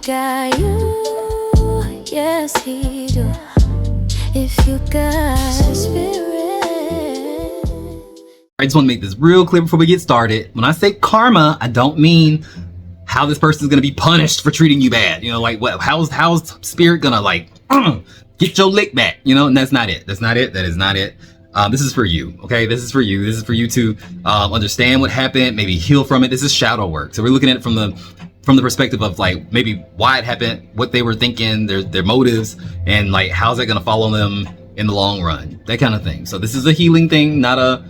got you, yes he do. If you got spirit. I just want to make this real clear before we get started. When I say karma, I don't mean how this person is going to be punished for treating you bad. You know, like what? How's spirit gonna like get your lick back? You know, and that's not it. That's not it. That is not it. This is for you. Okay, this is for you. This is for you to understand what happened, maybe heal from it. This is shadow work. So we're looking at it from the perspective of like maybe why it happened, what they were thinking, their motives, and like how's that gonna follow them in the long run, that kind of thing. So this is a healing thing, not a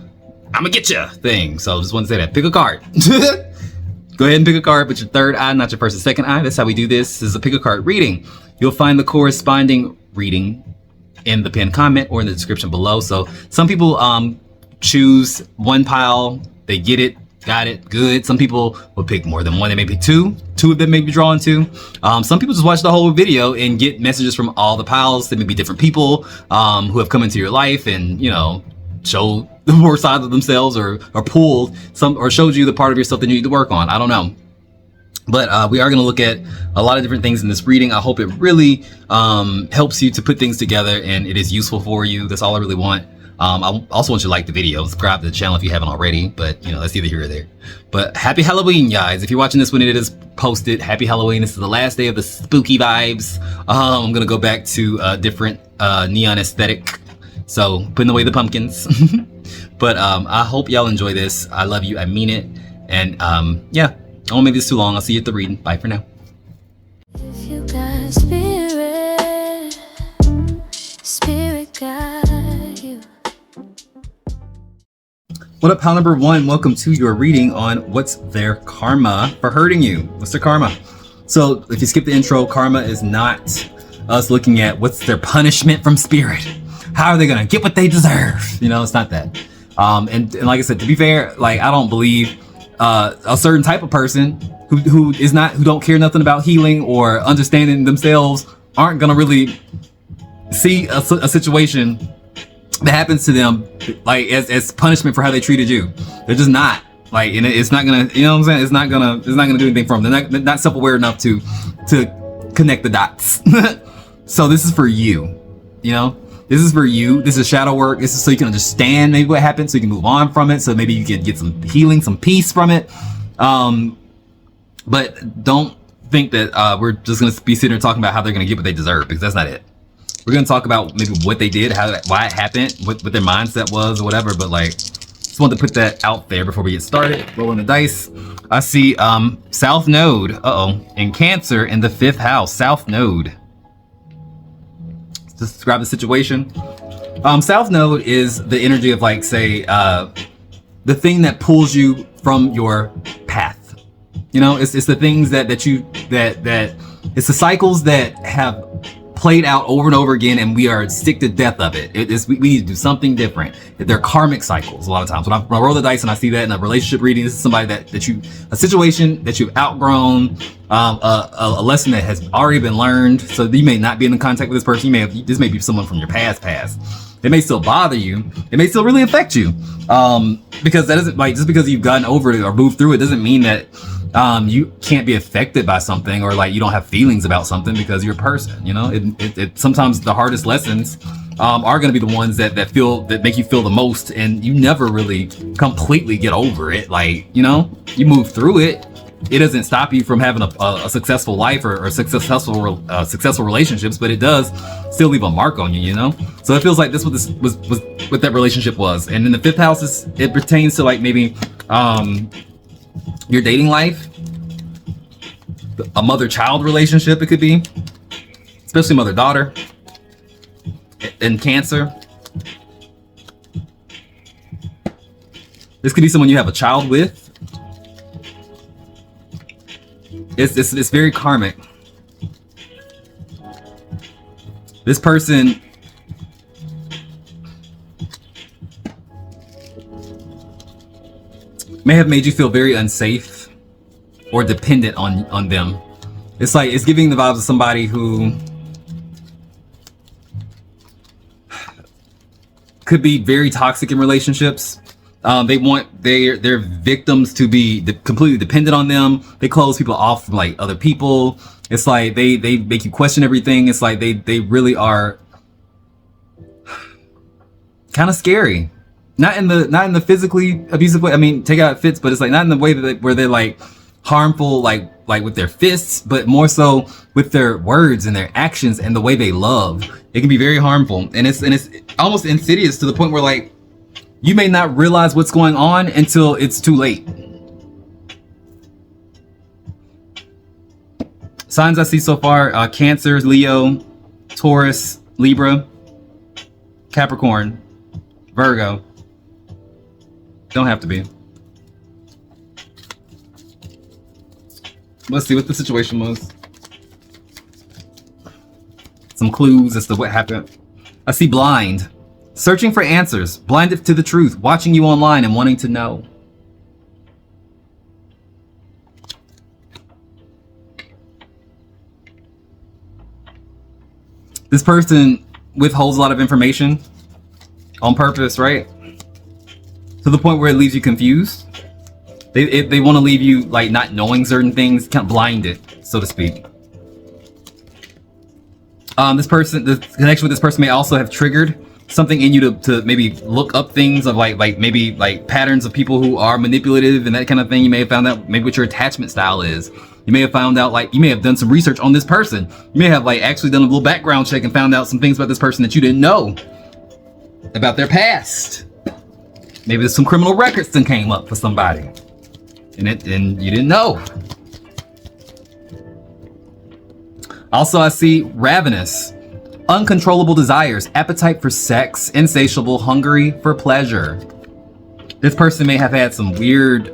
I'm gonna get you thing. So I just want to say that. Pick a card. Go ahead and pick a card with your third eye, not your first and second eye. That's how we do this. This is a pick a card reading. You'll find the corresponding reading in the pinned comment or in the description below. So some people choose one pile, they get it, got it, good. Some people will pick more than one. They may pick two of them may be drawn to. Some people just watch the whole video and get messages from all the piles. They may be different people who have come into your life and, you know, show the more sides of themselves or pulled some or showed you the part of yourself that you need to work on. I don't know. But we are going to look at a lot of different things in this reading. I hope it really helps you to put things together and it is useful for you. That's all I really want. I also want you to like the video, subscribe to the channel if you haven't already, but you know, that's either here or there. But happy Halloween, guys. If you're watching this when it is posted, happy Halloween. This is the last day of the spooky vibes. I'm going to go back to a different neon aesthetic. So putting away the pumpkins. But I hope y'all enjoy this. I love you. I mean it. And yeah, I won't make this too long. I'll see you at the reading. Bye for now. If you got spirit, spirit got you. What up, pal number one? Welcome to your reading on what's their karma for hurting you. What's their karma? So if you skip the intro, karma is not us looking at what's their punishment from spirit. How are they gonna get what they deserve? You know, it's not that. And like I said, to be fair, like I don't believe a certain type of person who don't care nothing about healing or understanding themselves aren't gonna really see a situation that happens to them like as punishment for how they treated you. They're just not like, and it's not gonna, you know what I'm saying? It's not gonna do anything for them. They're not self-aware enough to connect the dots. So this is for you, you know. This is for you. This is shadow work. This is so you can understand maybe what happened, so you can move on from it. So maybe you can get some healing, some peace from it. But don't think that we're just gonna be sitting here talking about how they're gonna get what they deserve, because that's not it. We're gonna talk about maybe what they did, why it happened, what their mindset was, or whatever. But like, just wanted to put that out there before we get started. Rolling the dice. I see South Node. In Cancer in the 5th house. South Node. To describe the situation, South Node is the energy of like, say, the thing that pulls you from your path. You know, it's the things that it's the cycles that have played out over and over again, and we are sick to death of it. We need to do something different. They're karmic cycles a lot of times. When I roll the dice and I see that in a relationship reading, this is somebody a situation that you've outgrown, a lesson that has already been learned. So you may not be in contact with this person. This may be someone from your past. It may still bother you. It may still really affect you. Because that doesn't, like, just because you've gotten over it or moved through it doesn't mean that you can't be affected by something, or like you don't have feelings about something because you're a person. You know, it sometimes the hardest lessons are going to be the ones that make you feel the most, and you never really completely get over it. Like, you know, you move through it. It doesn't stop you from having a successful life or successful relationships, but it does still leave a mark on you, you know? So it feels like this was what that relationship was. And in the 5th house, it pertains to like maybe your dating life, a mother-child relationship, it could be, especially mother-daughter. In Cancer, this could be someone you have a child with. It's very karmic. This person may have made you feel very unsafe or dependent on them. It's like, it's giving the vibes of somebody who could be very toxic in relationships. They want their victims to be completely dependent on them. They close people off from like other people. It's like they make you question everything. It's like they really are kind of scary. Not in the physically abusive way. I mean, take out fits, but it's like not in the way that where they're like harmful, like with their fists, but more so with their words and their actions and the way they love. It can be very harmful, and it's almost insidious to the point where like you may not realize what's going on until it's too late. Signs I see so far: Cancer, Leo, Taurus, Libra, Capricorn, Virgo. Don't have to be. Let's see what the situation was. Some clues as to what happened. I see blind. Searching for answers. Blinded to the truth. Watching you online and wanting to know. This person withholds a lot of information on purpose, right? To the point where it leaves you confused. They want to leave you like not knowing certain things, kind of blinded, so to speak. This person, the connection with this person may also have triggered something in you to maybe look up things of like maybe like patterns of people who are manipulative and that kind of thing. You may have found out maybe what your attachment style is. You may have found out like you may have done some research on this person. You may have like actually done a little background check and found out some things about this person that you didn't know about their past. Maybe there's some criminal records that came up for somebody. And you didn't know. Also, I see ravenous, uncontrollable desires, appetite for sex, insatiable, hungry for pleasure. This person may have had some weird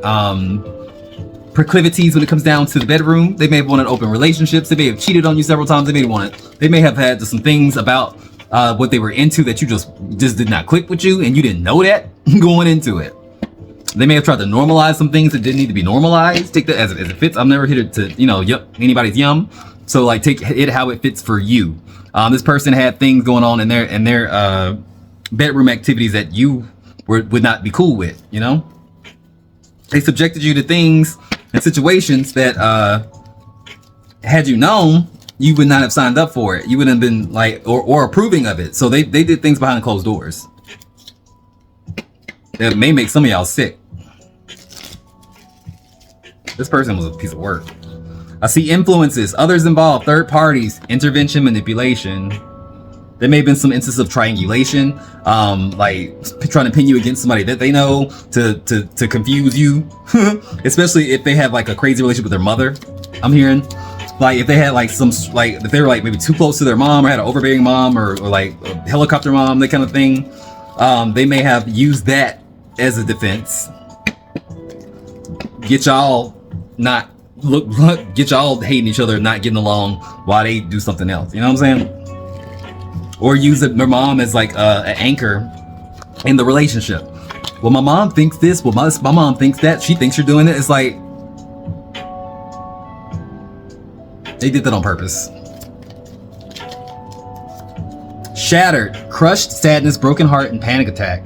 proclivities when it comes down to the bedroom. They may have wanted open relationships. They may have cheated on you several times. They may have had some things about what they were into that you just did not click with you, and you didn't know that going into it. They may have tried to normalize some things that didn't need to be normalized. Take that as it fits. I'm never here to anybody's yum. So like take it how it fits for you. This person had things going on in their bedroom activities that you would not be cool with. You know, they subjected you to things and situations that had you known, you would not have signed up for it. You wouldn't have been like or approving of it. So they did things behind closed doors that may make some of y'all sick. This person was a piece of work. I see influences, others involved, third parties, intervention, manipulation. There may have been some instances of triangulation, like trying to pin you against somebody that they know to confuse you, especially if they have like a crazy relationship with their mother. I'm hearing, like if they had like if they were like maybe too close to their mom or had an overbearing mom or like a helicopter mom, that kind of thing. They may have used that as a defense. Get y'all get y'all hating each other, not getting along while they do something else. You know what I'm saying? Or use their mom as like an anchor in the relationship. Well, my mom thinks this. Well, my mom thinks that. She thinks you're doing it. It's like they did that on purpose. Shattered, crushed, sadness, broken heart, and panic attack.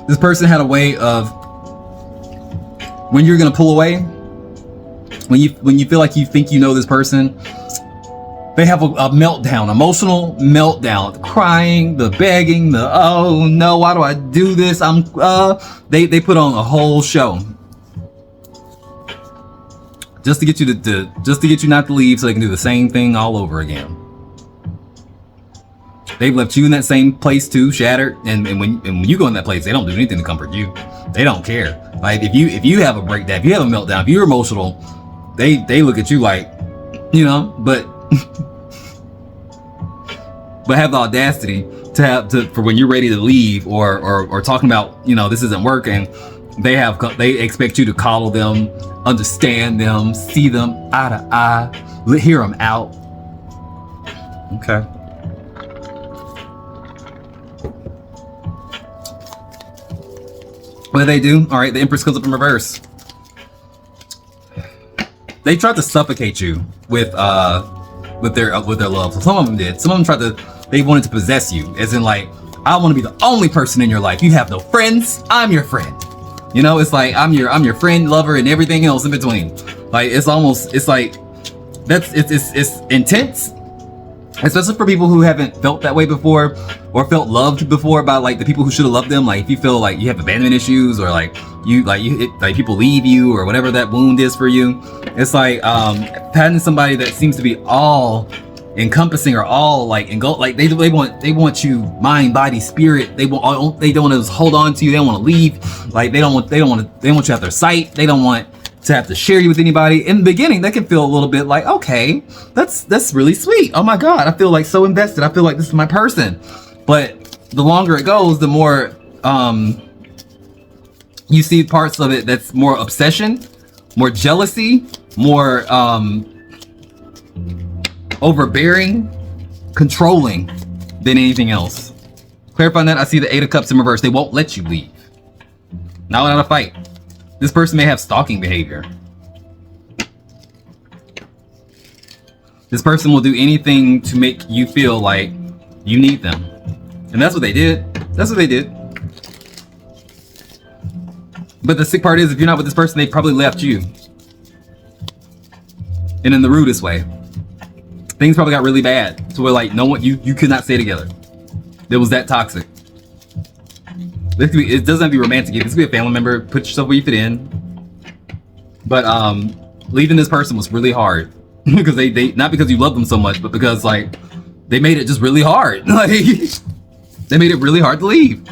This person had a way of, when you're gonna pull away, when you feel like you think you know this person, they have a meltdown, emotional meltdown, crying, the begging, the oh no, why do I do this? They put on a whole show just to get you just to get you not to leave, so they can do the same thing all over again. They've left you in that same place too, shattered. And when you go in that place, they don't do anything to comfort you. They don't care. Like if you have a breakdown, if you have a meltdown, if you're emotional, they look at you like, you know, but have the audacity for when you're ready to leave or talking about, you know, this isn't working. They expect you to coddle them, understand them, see them eye to eye, hear them out. Okay. What do they do? All right, the Empress comes up in reverse. They tried to suffocate you with their love. Some of them did. Some of them tried to they wanted to possess you, as in like, I want to be the only person in your life. You have no friends, I'm your friend. You know, it's like I'm your friend, lover, and everything else in between. Like it's like it's intense, especially for people who haven't felt that way before or felt loved before by like the people who should have loved them. Like if you feel like you have abandonment issues, or like people leave you, or whatever that wound is for you, it's like having somebody that seems to be all encompassing, or all like they want you mind, body, spirit. They don't want to just hold on to you. They don't want to leave. Like they want you out their sight. They don't want to have to share you with anybody. In the beginning, that can feel a little bit like, okay, that's really sweet. Oh my God, I feel like so invested. I feel like this is my person. But the longer it goes, the more you see parts of it that's more obsession, more jealousy, more overbearing, controlling than anything else. Clarifying that, I see the 8 of Cups in reverse. They won't let you leave. Not without a fight. This person may have stalking behavior. This person will do anything to make you feel like you need them. And that's what they did. That's what they did. But the sick part is, if you're not with this person, they probably left you. And in the rudest way. Things probably got really bad to where like no one, you could not stay together. It was that toxic. It doesn't have to be romantic. This could be a family member. Put yourself where you fit in. But leaving this person was really hard because they not because you love them so much, but because like they made it just really hard. Like they made it really hard to leave.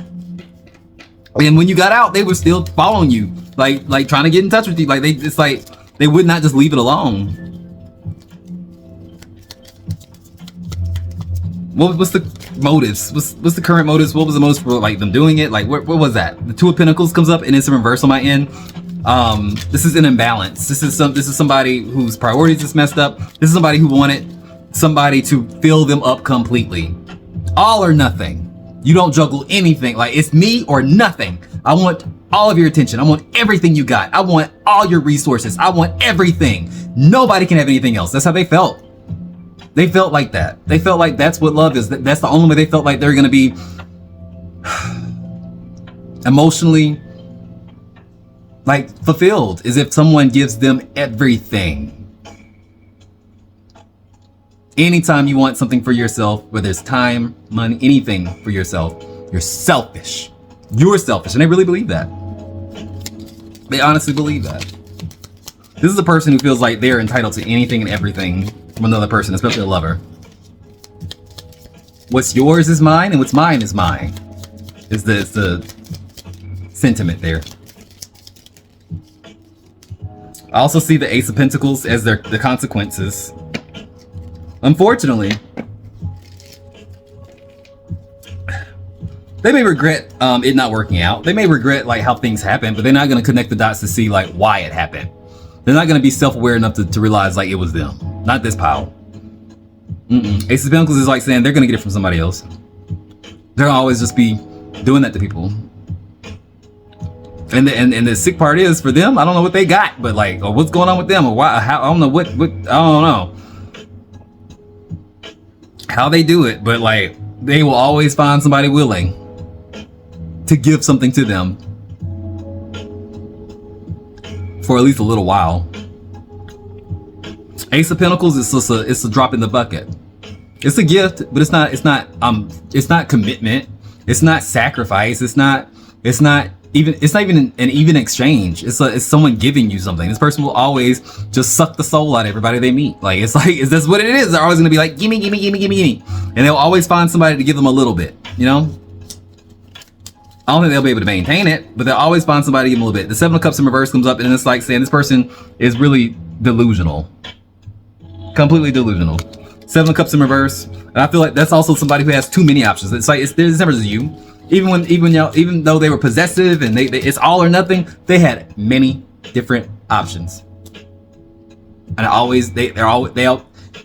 And when you got out, they were still following you, like trying to get in touch with you. Like it's like they would not just leave it alone. What's the motives? What's the current motives? What was the most for like them doing it? Like what was that? The 2 of Pentacles comes up and it's in reverse on my end. This is an imbalance. This is somebody whose priorities is messed up. This is somebody who wanted somebody to fill them up completely. All or nothing. You don't juggle anything. Like it's me or nothing. I want all of your attention. I want everything you got. I want all your resources. I want everything. Nobody can have anything else. That's how they felt. They felt like that. They felt like that's what love is. That's the only way they felt like they're going to be emotionally like fulfilled, is if someone gives them everything. Anytime you want something for yourself, whether it's time, money, anything for yourself, you're selfish. You're selfish. And they really believe that. They honestly believe that. This is a person who feels like they're entitled to anything and everything from another person, especially a lover. What's yours is mine, and what's mine is mine. Is the sentiment there. I also see the Ace of Pentacles as the consequences. Unfortunately, they may regret it not working out. They may regret like how things happen, but they're not going to connect the dots to see like why it happened. They're not going to be self-aware enough to realize like it was them, not this pile. Ace of Pentacles is like saying they're going to get it from somebody else. They're gonna always just be doing that to people. And the sick part is for them, I don't know what they got, but like, or what's going on with them, or why, how, I don't know what I don't know how they do it, but like they will always find somebody willing to give something to them for at least a little while. Ace of Pentacles is just it's a drop in the bucket. It's a gift, but it's not commitment. It's not sacrifice. It's not even an even exchange. It's someone giving you something. This person will always just suck the soul out of everybody they meet. Like is this what it is? They're always gonna be like, gimme, gimme, gimme, gimme, gimme. And they'll always find somebody to give them a little bit, you know? I don't think they'll be able to maintain it, but they'll always find somebody to give them a little bit. The 7 of Cups in reverse comes up, and it's like saying this person is really delusional. Completely delusional. 7 of Cups in reverse. And I feel like that's also somebody who has too many options. It's like, there's never just you. Even though they were possessive and it's all or nothing, they had many different options. And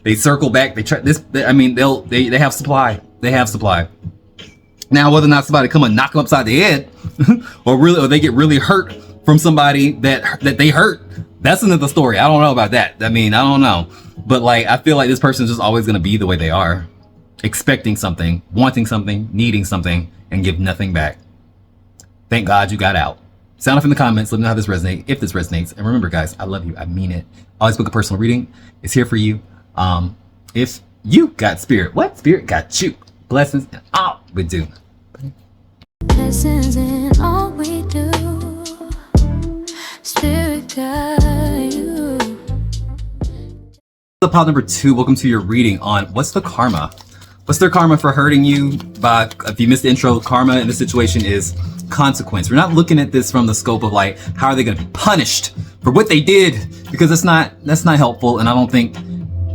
they circle back. They try this. They have supply. They have supply. Now, whether or not somebody come and knock them upside the head, or they get really hurt from somebody that they hurt, that's another story. I don't know about that. I mean, I don't know. But like, I feel like this person is just always gonna be the way they are. expecting something, wanting something, needing something, and give nothing back. Thank God you got out. Sound off in the comments. Let me know how this resonates, if this resonates. And remember, guys, I love you. I mean it. Always book a personal reading. It's here for you. If you got spirit, what spirit got you? Blessings and all we do. Blessings in all we do. Spirit guide you. The pile number 2. Welcome to your reading on what's the karma. What's their karma for hurting you? By, if you missed the intro, karma in this situation is consequence. We're not looking at this from the scope of like how are they going to be punished for what they did, because that's not helpful. And I don't think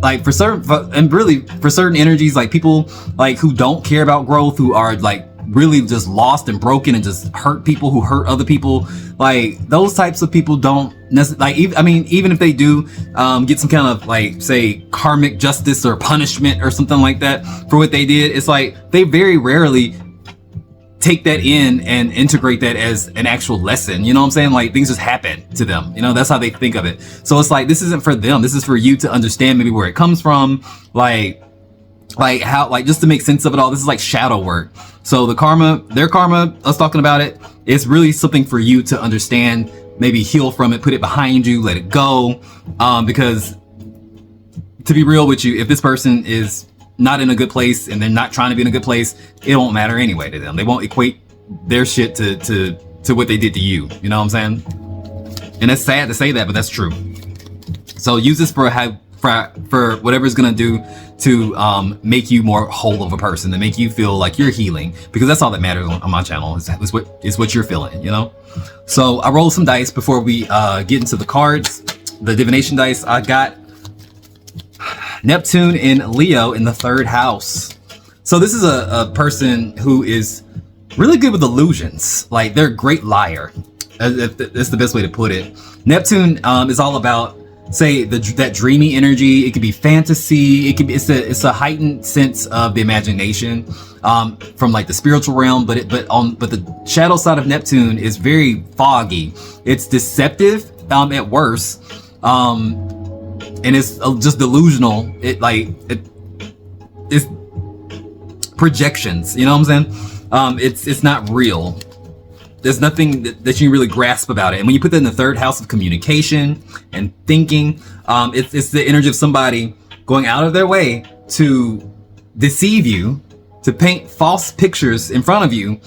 like for certain energies, like people like who don't care about growth, who are like really just lost and broken and just hurt people who hurt other people, like those types of people don't necessarily like, I mean, even if they do get some kind of like say karmic justice or punishment or something like that for what they did, it's like they very rarely take that in and integrate that as an actual lesson. You know what I'm saying? Like things just happen to them. You know, that's how they think of it. So it's like, this isn't for them. This is for you to understand maybe where it comes from. Like how, like just to make sense of it all. This is like shadow work. So the karma, their karma, us talking about it, it's really something for you to understand, maybe heal from it, put it behind you, let it go. Because to be real with you, if this person is not in a good place and they're not trying to be in a good place, it won't matter anyway to them. They won't equate their shit to what they did to you. You know what I'm saying? And that's sad to say that, but that's true. So use this for whatever it's gonna do to make you more whole of a person, to make you feel like you're healing, because that's all that matters on my channel is what you're feeling, you know? So I rolled some dice before we get into the cards. The divination dice, I got Neptune in Leo in the 3rd house. So this is a person who is really good with illusions. Like they're a great liar. That's the best way to put it. Neptune is all about, say, that dreamy energy. It could be fantasy. It could be, it's a heightened sense of the imagination from like the spiritual realm. But the shadow side of Neptune is very foggy. It's deceptive at worst. And it's just delusional. It's projections. You know what I'm saying? It's not real. There's nothing that you really grasp about it. And when you put that in the 3rd house of communication and thinking, it's the energy of somebody going out of their way to deceive you, to paint false pictures in front of you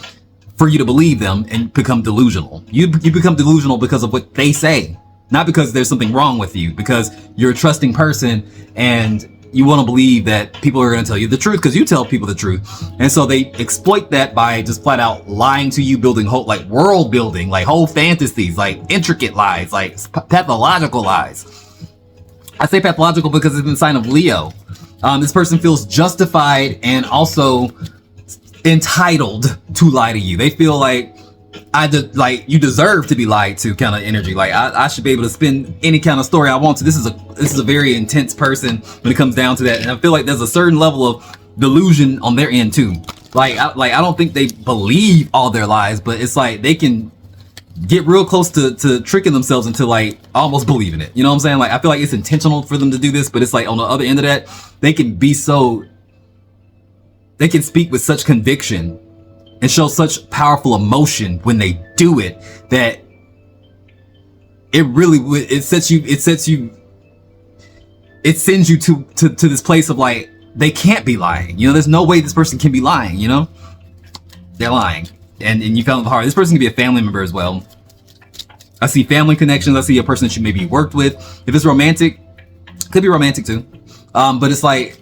for you to believe them and become delusional. You become delusional because of what they say, not because there's something wrong with you, because you're a trusting person and you want to believe that people are going to tell you the truth because you tell people the truth. And so they exploit that by just flat out lying to you, building whole, like world building, like whole fantasies, like intricate lies, like pathological lies. I say pathological because it's in the sign of Leo. This person feels justified and also entitled to lie to you. They feel like you deserve to be lied to kind of energy. Like I should be able to spin any kind of story I want to. This is a very intense person when it comes down to that. And I feel like there's a certain level of delusion on their end too. I don't think they believe all their lies, but it's like they can get real close to tricking themselves into like almost believing it. You know what I'm saying? Like I feel like it's intentional for them to do this, but it's like on the other end of that, they can speak with such conviction and show such powerful emotion when they do it that it sends you to this place of like they can't be lying. You know, there's no way this person can be lying. You know, they're lying, and you fell in the heart. This person can be a family member as well. I see family connections. I see a person that you maybe worked with. If it's romantic, could be romantic too. But it's like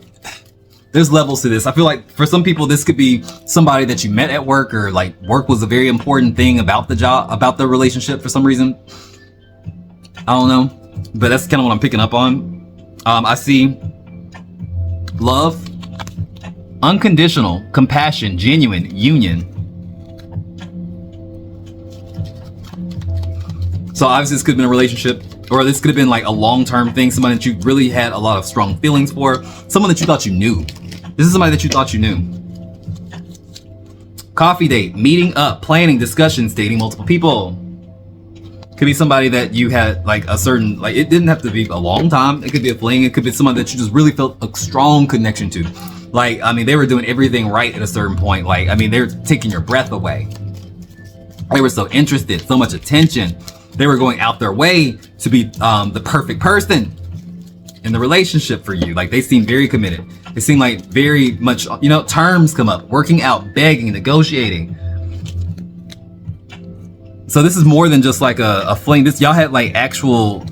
there's levels to this. I feel like for some people, this could be somebody that you met at work, or like work was a very important thing about the job, about the relationship for some reason. I don't know, but that's kind of what I'm picking up on. I see love, unconditional, compassion, genuine, union. So obviously this could have been a relationship, or this could have been like a long-term thing, somebody that you really had a lot of strong feelings for, someone that you thought you knew. This is somebody that you thought you knew. Coffee date, meeting up, planning, discussions, dating multiple people. Could be somebody that you had like a certain, like it didn't have to be a long time. It could be a fling. It could be someone that you just really felt a strong connection to. Like, I mean, they were doing everything right at a certain point. Like, I mean, they were taking your breath away. They were so interested, so much attention. They were going out their way to be the perfect person in the relationship for you. Like, they seemed very committed. They seemed like very much, you know, terms come up, working out, begging, negotiating. So this is more than just like a fling. This, y'all had like actual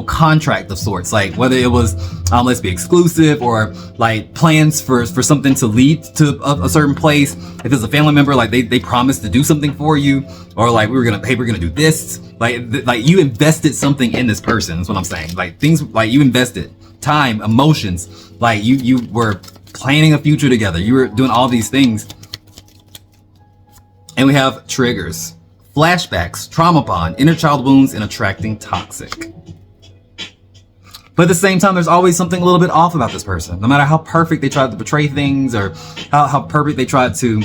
contract of sorts, like whether it was let's be exclusive, or like plans for something to lead to a certain place. If it's a family member, like they promised to do something for you, or like we're gonna do this. Like you invested something in this person. That's what I'm saying. Like things, like you invested time, emotions. Like you were planning a future together. You were doing all these things. And we have triggers, flashbacks, trauma bond, inner child wounds, and attracting toxic. But at the same time, there's always something a little bit off about this person. No matter how perfect they tried to portray things, or how perfect they tried to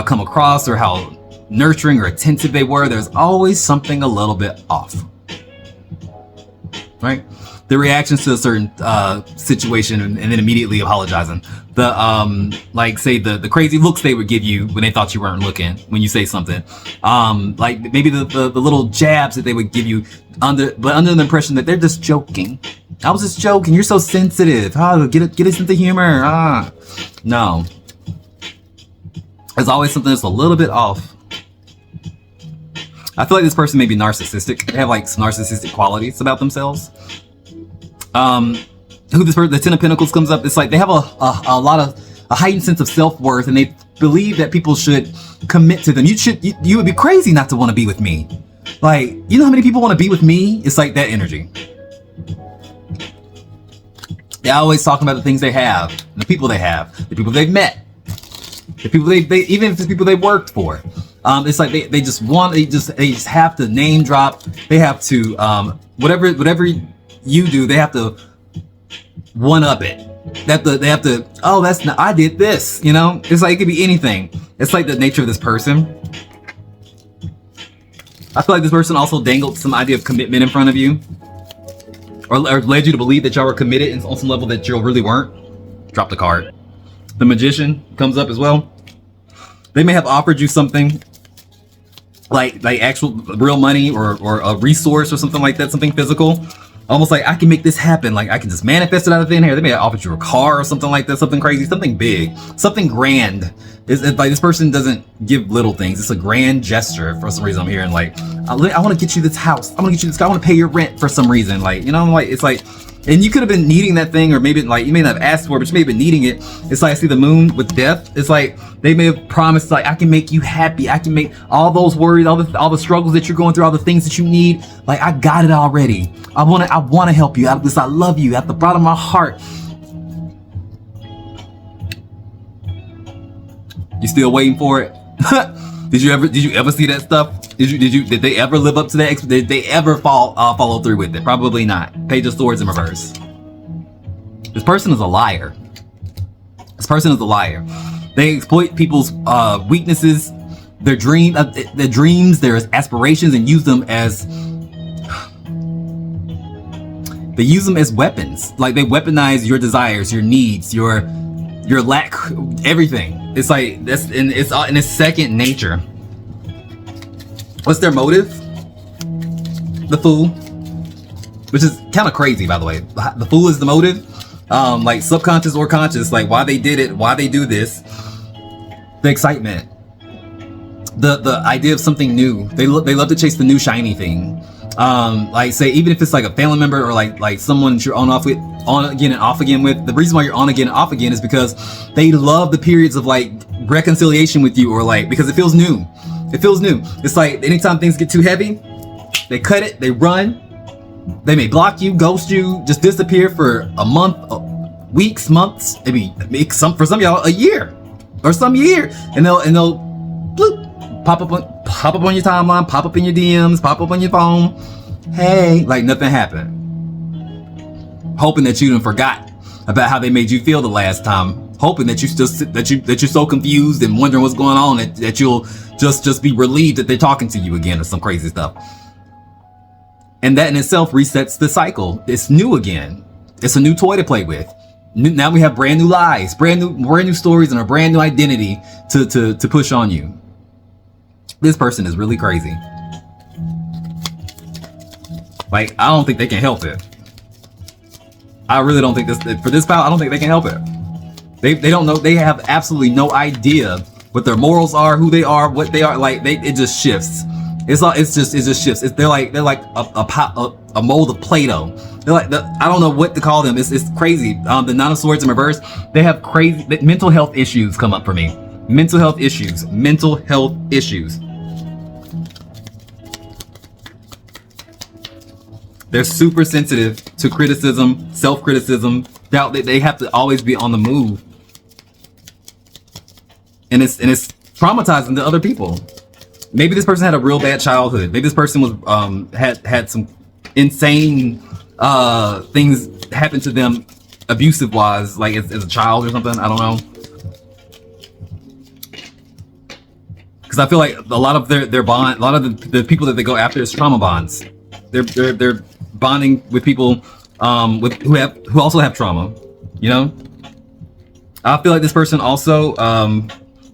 come across, or how nurturing or attentive they were, there's always something a little bit off. Right? The reactions to a certain situation, and then immediately apologizing. The like say the crazy looks they would give you when they thought you weren't looking when you say something. Like maybe the little jabs that they would give you under the impression that they're just joking. I was just joking. You're so sensitive. Oh, get a sense of humor. No. There's always something that's a little bit off. I feel like this person may be narcissistic. They have like some narcissistic qualities about themselves. Who this person, the Ten of Pentacles comes up. It's like they have a heightened sense of self-worth, and they believe that people should commit to them. You would be crazy not to want to be with me. Like, you know how many people want to be with me? It's like that energy. They're always talking about the things they have, the people they have, the people they've met, the people they even if it's people they worked for. It's like they just have to name drop. They have to whatever you do, they have to one up it. They have to. Oh, that's not. I did this. You know, it's like it could be anything. It's like the nature of this person. I feel like this person also dangled some idea of commitment in front of you, or led you to believe that y'all were committed on some level that you really weren't. Drop the card. The Magician comes up as well. They may have offered you something like actual real money, or a resource or something like that, something physical. Almost like I can make this happen. Like I can just manifest it out of thin air. They may have offered you a car or something like that, something crazy, something big, something grand. It's like this person doesn't give little things. It's a grand gesture. For some reason, I'm hearing like, I want to get you this house. I want to get you this. I want to pay your rent for some reason. Like, you know, like it's like, and you could have been needing that thing, or maybe like you may not have asked for it, but you may have been needing it. It's like I see the moon with death. It's like they may have promised, like I can make you happy. I can make all those worries, all the struggles that you're going through, all the things that you need. Like I got it already. I want to help you out of this. I love you at the bottom of my heart. You still waiting for it? Did you ever see that stuff? Did they ever live up to that? Did they ever follow through with it? Probably not. Page of Swords in reverse. This person is a liar. This person is a liar. They exploit people's weaknesses, their dreams, their aspirations, and use them as weapons. Like they weaponize your desires, your needs, your lack, everything. It's like that's in its second nature. What's their motive? The Fool, which is kind of crazy, by the way. The Fool is the motive, like subconscious or conscious, like why they did it, why they do this. The excitement, the idea of something new. They love to chase the new shiny thing. Like say, even if it's like a family member, or like someone that you're on again and off again with. The reason why you're on again and off again is because they love the periods of like reconciliation with you, or like because it feels new. It feels new. It's like anytime things get too heavy, they cut it, they run. They may block you, ghost you, just disappear for a month, weeks, months, maybe for some of y'all a year or some year, and they'll bloop, pop up on your timeline, pop up in your DMs, pop up on your phone. Hey, like nothing happened. Hoping that you done forgot about how they made you feel the last time. Hoping that you're so confused and wondering what's going on that you'll just be relieved that they're talking to you again or some crazy stuff. And that in itself resets the cycle. It's new again. It's a new toy to play with. Now we have brand new lies, brand new stories, and a brand new identity to push on you. This person is really crazy. Like, I don't think they can help it. I really don't think for this pal, I don't think they can help it. They don't know. They have absolutely no idea what their morals are, who they are, what they are. Like, it just shifts. It just shifts. They're like a mold of Play-Doh. They're like I don't know what to call them. It's crazy. The Nine of Swords in reverse. They have crazy mental health issues come up for me. Mental health issues. Mental health issues. They're super sensitive to criticism, self-criticism. Doubt that they have to always be on the move, and it's traumatizing to other people. Maybe this person had a real bad childhood. Maybe this person was had some insane things happen to them, abusive wise, like as a child or something. I don't know. Because I feel like a lot of their bond, a lot of the people that they go after is trauma bonds. They're bonding with people who also have trauma, you know. I feel like this person also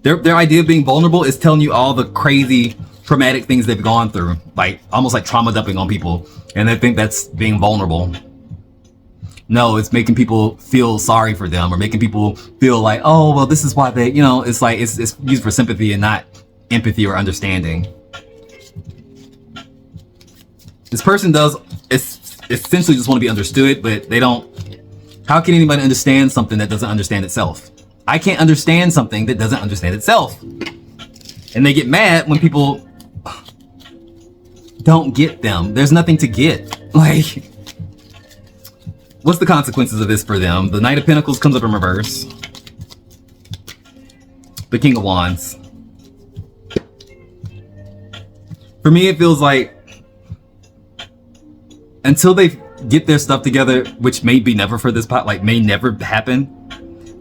their idea of being vulnerable is telling you all the crazy traumatic things they've gone through, like almost like trauma dumping on people, and they think that's being vulnerable. No, it's making people feel sorry for them, or making people feel like, oh well, this is why they, you know, it's like it's used for sympathy and not empathy or understanding. This person does essentially just want to be understood, but they don't. How can anybody understand something that doesn't understand itself? I can't understand something that doesn't understand itself. And they get mad when people don't get them. There's nothing to get. Like, what's the consequences of this for them? The Knight of Pentacles comes up in reverse. The King of Wands. For me, it feels like until they get their stuff together, which may be never for this pot, like may never happen,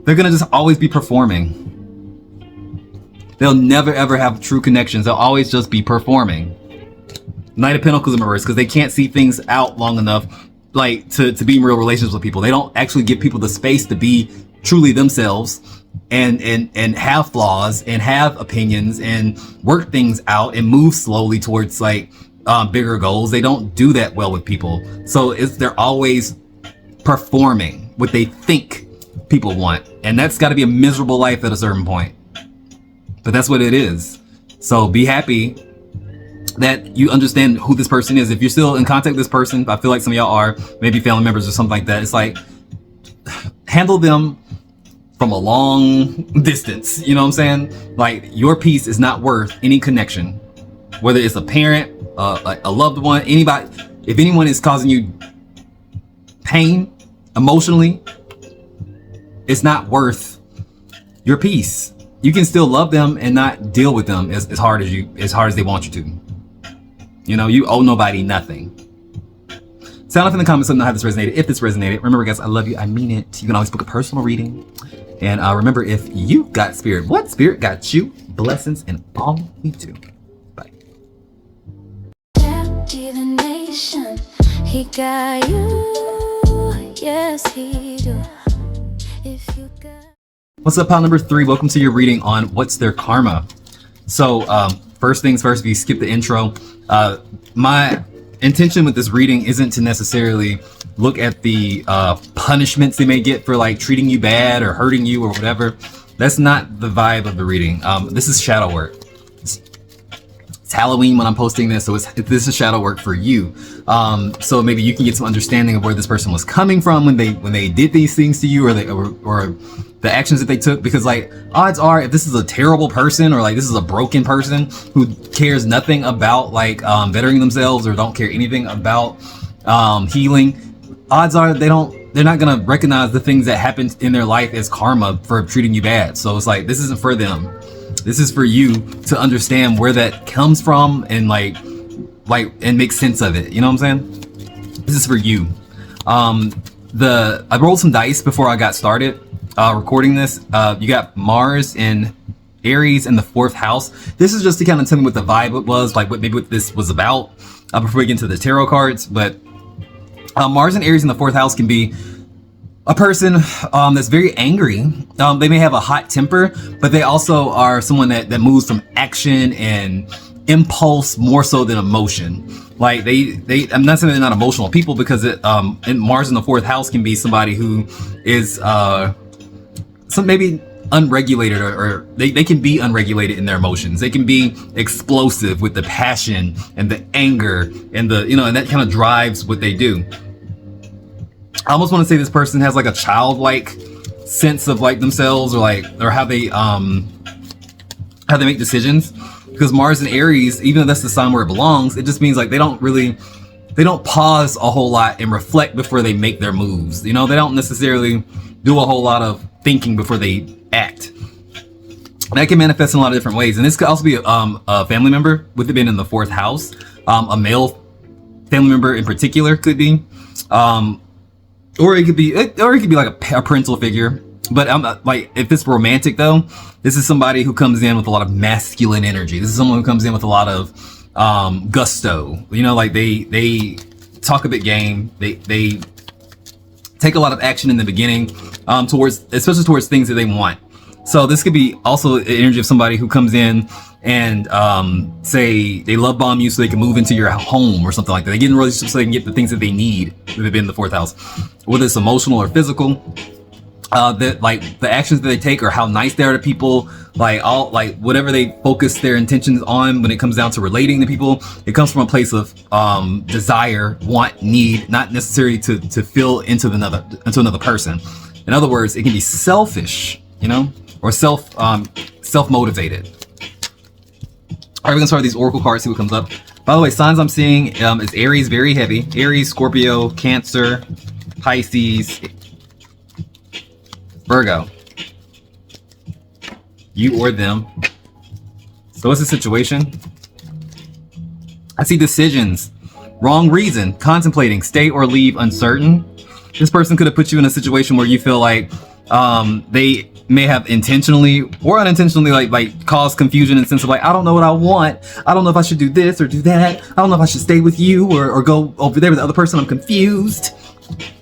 they're gonna just always be performing. They'll never ever have true connections. They'll always just be performing. Knight of Pentacles in reverse, because they can't see things out long enough, like to be in real relationships with people. They don't actually give people the space to be truly themselves and have flaws and have opinions and work things out and move slowly towards like bigger goals. They don't do that well with people. So they're always performing what they think people want. And that's got to be a miserable life at a certain point. But that's what it is. So be happy that you understand who this person is. If you're still in contact with this person, I feel like some of y'all are, maybe family members or something like that. It's like, handle them from a long distance. You know what I'm saying? Like, your peace is not worth any connection. Whether it's a parent, a loved one, anybody, if anyone is causing you pain emotionally, it's not worth your peace. You can still love them and not deal with them as hard as they want you to. You know, you owe nobody nothing. Sound off in the comments, let me know how this resonated. If this resonated, remember guys, I love you, I mean it. You can always book a personal reading. And remember, if you got spirit, what spirit got you? Blessings in all we do. Bye. Divination, he got you. Yes, he do. If you got. What's up, pal number 3? Welcome to your reading on what's their karma. So, first things first, if you skip the intro, my intention with this reading isn't to necessarily look at the punishments they may get for like treating you bad or hurting you or whatever. That's not the vibe of the reading. This is shadow work. It's Halloween when I'm posting this, so this is shadow work for you. So maybe you can get some understanding of where this person was coming from when they did these things to you, or the actions that they took. Because like, odds are, if this is a terrible person, or like this is a broken person who cares nothing about like bettering themselves, or don't care anything about healing, odds are they're not gonna recognize the things that happened in their life as karma for treating you bad. So it's like, this isn't for them. This is for you to understand where that comes from and like and make sense of it. You know what I'm saying? This is for you. I rolled some dice before I got started recording this. You got Mars in Aries in the 4th house. This is just to kind of tell me what the vibe was, like what this was about before we get into the tarot cards. But Mars and Aries in the 4th house can be a person that's very angry. They may have a hot temper, but they also are someone that moves from action and impulse more so than emotion. Like I'm not saying they're not emotional people, because in Mars in the fourth house can be somebody who is maybe unregulated, or they can be unregulated in their emotions. They can be explosive with the passion and the anger and and that kind of drives what they do. I almost want to say this person has like a childlike sense of like themselves, or how they make decisions. Because Mars in Aries, even though that's the sign where it belongs, it just means like they don't pause a whole lot and reflect before they make their moves. They don't necessarily do a whole lot of thinking before they act. That can manifest in a lot of different ways, and this could also be a family member, with it being in the fourth house. A male family member in particular could be. Or it could be like a parental figure. But like, if it's romantic though, this is somebody who comes in with a lot of masculine energy. This is someone who comes in with a lot of gusto. Like they talk a big game. They take a lot of action in the beginning, especially towards things that they want. So this could be also the energy of somebody who comes in and say they love bomb you so they can move into your home or something like that. They get in a relationship so they can get the things that they need, if they've been in the fourth house, whether it's emotional or physical. That like the actions that they take, or how nice they are to people, like whatever they focus their intentions on when it comes down to relating to people, it comes from a place of desire, want, need, not necessarily to fill into another person. In other words, it can be selfish, or self-motivated. All right, we're gonna start with these oracle cards, see what comes up. By the way, signs I'm seeing is Aries, very heavy. Aries, Scorpio, Cancer, Pisces, Virgo. You or them. So what's the situation? I see decisions. Wrong reason. Contemplating. Stay or leave, uncertain. This person could have put you in a situation where you feel like they may have intentionally or unintentionally like caused confusion, in the sense of like, I don't know what I want. I don't know if I should do this or do that. I don't know if I should stay with you or go over there with the other person. I'm confused.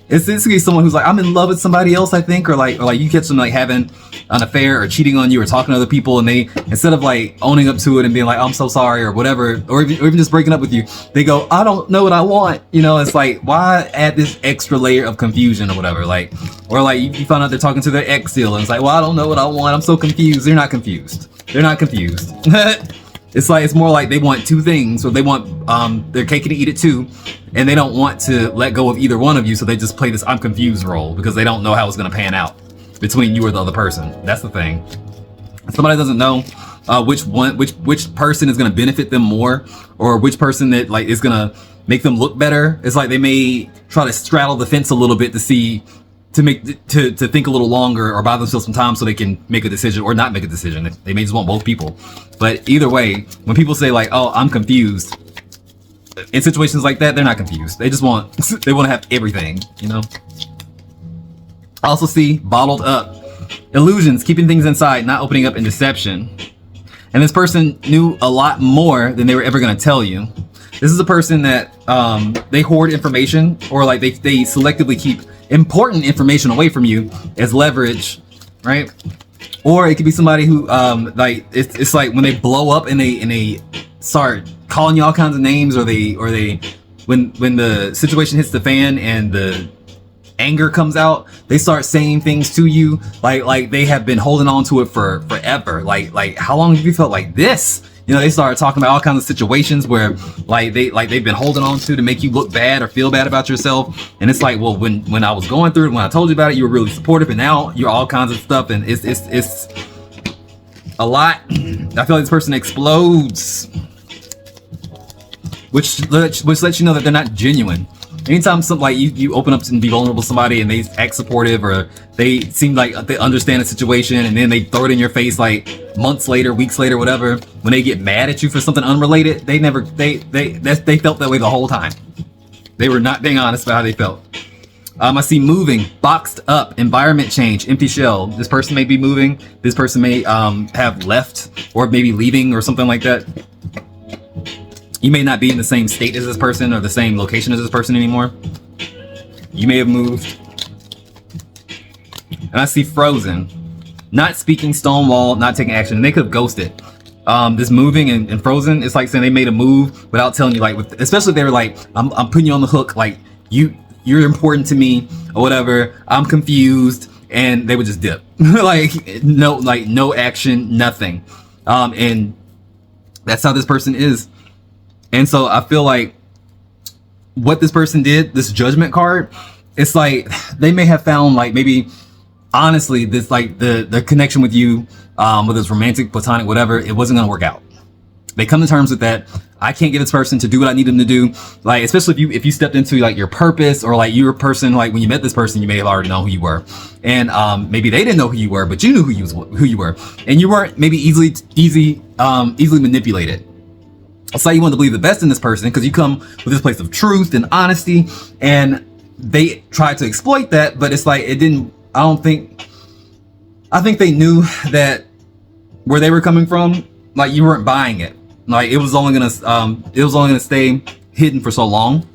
It's basically someone who's like, I'm in love with somebody else, I think, or like you catch them like having an affair or cheating on you or talking to other people, and they, instead of like owning up to it and being like, oh, I'm so sorry or whatever, or even just breaking up with you, they go, I don't know what I want. It's like, why add this extra layer of confusion or whatever? Like, or like you find out they're talking to their ex still, and it's like, well, I don't know what I want. I'm so confused. They're not confused. They're not confused. It's more like they want two things, or they want their cake and eat it too, and they don't want to let go of either one of you, so they just play this I'm confused role because they don't know how it's going to pan out between you or the other person. That's the thing. Somebody doesn't know which person is going to benefit them more, or which person that like is going to make them look better. It's like they may try to straddle the fence a little bit to think a little longer, or buy themselves some time so they can make a decision or not make a decision. They may just want both people. But either way, when people say like, oh, I'm confused, in situations like that, they're not confused. They just want to have everything, I also see bottled up. Illusions, keeping things inside, not opening up, and deception. And this person knew a lot more than they were ever going to tell you. This is a person that they hoard information, or like they selectively keep important information away from you as leverage, right? Or it could be somebody who like it's like when they blow up and they start calling you all kinds of names, or they when the situation hits the fan and the anger comes out, they start saying things to you like they have been holding on to it for forever. Like how long have you felt like this? They start talking about all kinds of situations where they've been holding on to make you look bad or feel bad about yourself. And it's like, well, when I was going through it, when I told you about it, you were really supportive, and now you're all kinds of stuff, and it's a lot. I feel like this person explodes, which lets you know that they're not genuine. Anytime something like you open up and be vulnerable to somebody and they act supportive, or they seem like they understand the situation, and then they throw it in your face like months later, weeks later, whatever, when they get mad at you for something unrelated, they felt that way the whole time. They were not being honest about how they felt. I see moving, boxed up, environment change, empty shell. This person may be moving. This person may have left, or maybe leaving, or something like that. You may not be in the same state as this person, or the same location as this person anymore. You may have moved. and I see frozen, not speaking, stonewall, not taking action, and they could have ghosted. This moving and frozen, it's like saying they made a move without telling you, like, especially if they were like, I'm putting you on the hook, like you're important to me or whatever, I'm confused, and they would just dip. like no action, nothing. And that's how this person is. And so I feel like what this person did, this judgment card, it's like they may have found, like, maybe honestly this, like, the connection with you, whether it's romantic, platonic, whatever, it wasn't gonna work out. They come to terms with that. I can't get this person to do what I need them to do. Like, especially if you stepped into, like, your purpose, or like you were a person, like when you met this person, you may have already known who you were, and maybe they didn't know who you were, but you knew who you were, and you weren't maybe easily manipulated. It's like you want to believe the best in this person because you come with this place of truth and honesty, and they tried to exploit that, but it's like it didn't. I think they knew that where they were coming from, like, you weren't buying it. Like, it was only gonna stay hidden for so long.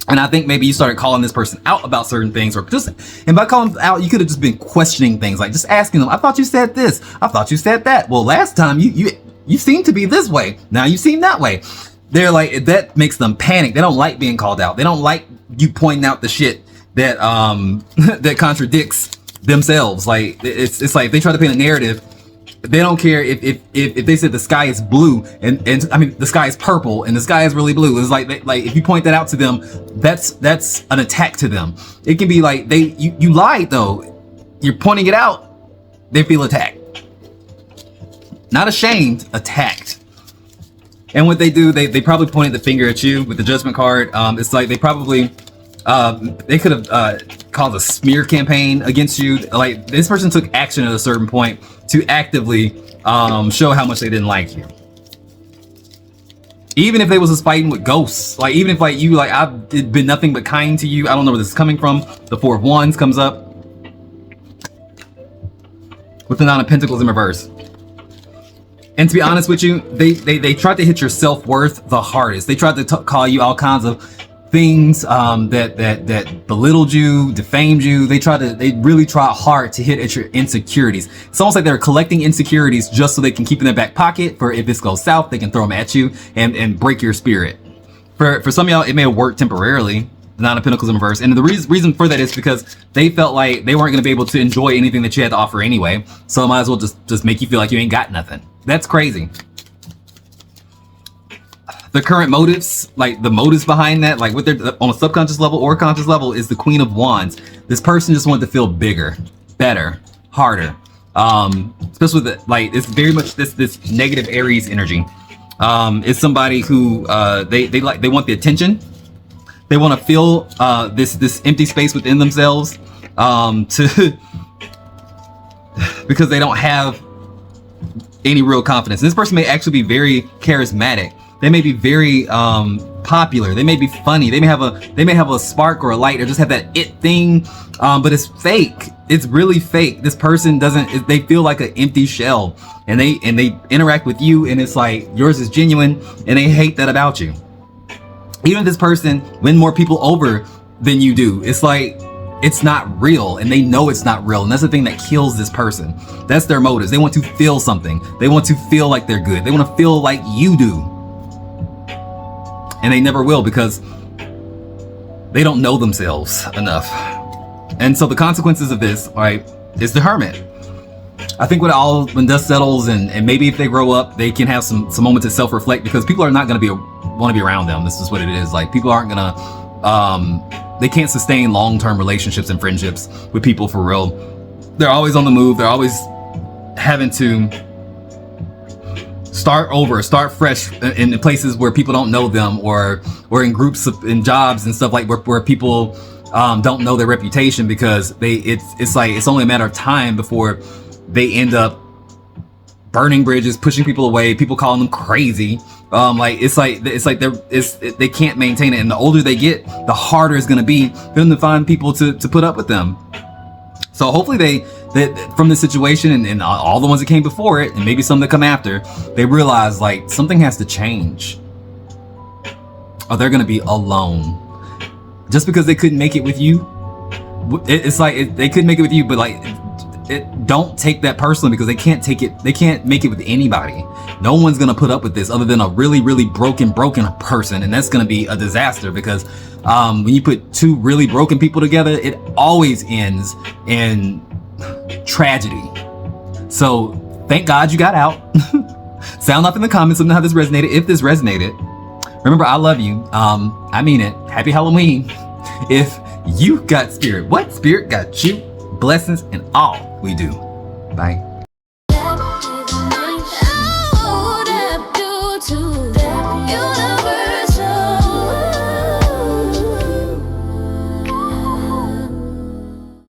And I think maybe you started calling this person out about certain things, and by calling them out, you could have just been questioning things, like just asking them, I thought you said this, I thought you said that. Well, last time you seemed to be this way, now you seem that way. They're like, that makes them panic. They don't like being called out. They don't like you pointing out the shit that that contradicts themselves. Like, it's like they try to paint a narrative. They don't care if they said the sky is blue and I mean the sky is purple and the sky is really blue. It's like if you point that out to them, that's an attack to them. It can be like you lied though. You're pointing it out. They feel attacked. Not ashamed, attacked. And what they do, they probably pointed the finger at you with the judgment card. It's like they probably they could have caused a smear campaign against you. Like, this person took action at a certain point to actively show how much they didn't like you. Even if they was just fighting with ghosts, like, even if, like, you, like, I've been nothing but kind to you. I don't know where this is coming from. The Four of Wands comes up with the Nine of Pentacles in reverse. And to be honest with you, they tried to hit your self-worth the hardest. They tried to call you all kinds of things that belittled you, defamed you. They really tried hard to hit at your insecurities. It's almost like they're collecting insecurities just so they can keep in their back pocket for if this goes south, they can throw them at you and break your spirit. For some of y'all, it may have worked temporarily, the Nine of Pentacles in reverse. And the reason for that is because they felt like they weren't going to be able to enjoy anything that you had to offer anyway. So it might as well just make you feel like you ain't got nothing. That's crazy. The current motives, like the motives behind that, like what they're on a subconscious level or conscious level, is the Queen of Wands. This person just wanted to feel bigger, better, harder. Especially with like it's very much this negative Aries energy. It's somebody who they want the attention. They want to feel this empty space within themselves because they don't have any real confidence. This person may actually be very charismatic. They may be very popular. They may be funny. They may have a spark or a light, or just have that it thing. But it's fake. It's really fake. This person doesn't. They feel like an empty shell, and they interact with you, and it's like yours is genuine, and they hate that about you. Even if this person win more people over than you do, it's like it's not real, and they know it's not real, and that's the thing that kills this person. That's their motives. They want to feel something. They want to feel like they're good. They want to feel like you do. And they never will because they don't know themselves enough. And so the consequences of this, right, is the Hermit. I think when dust settles and maybe if they grow up, they can have some moments to self-reflect, because people are not going to want to be around them. This is what it is. Like, people aren't going to, they can't sustain long-term relationships and friendships with people for real. They're always on the move. They're always having to start over, start fresh in places where people don't know them, or in groups in jobs and stuff like where people don't know their reputation, because it's like it's only a matter of time before they end up burning bridges, pushing people away, people calling them crazy. They can't maintain it, and the older they get, the harder it's going to be for them to find people to put up with them. So hopefully that from this situation and all the ones that came before it, and maybe some that come after, they realize like something has to change, or they're going to be alone. Just because they couldn't make it with you it's like they could make it with you, but like don't take that personally, because they can't make it with anybody. No one's gonna put up with this other than a really, really broken person, and that's gonna be a disaster, because when you put two really broken people together, it always ends in tragedy. So thank God you got out. Sound off in the comments, let me know how this resonated, if this resonated. Remember, I love you. I mean it. Happy Halloween. If you got spirit, what spirit got you? Blessings in all we do. Bye.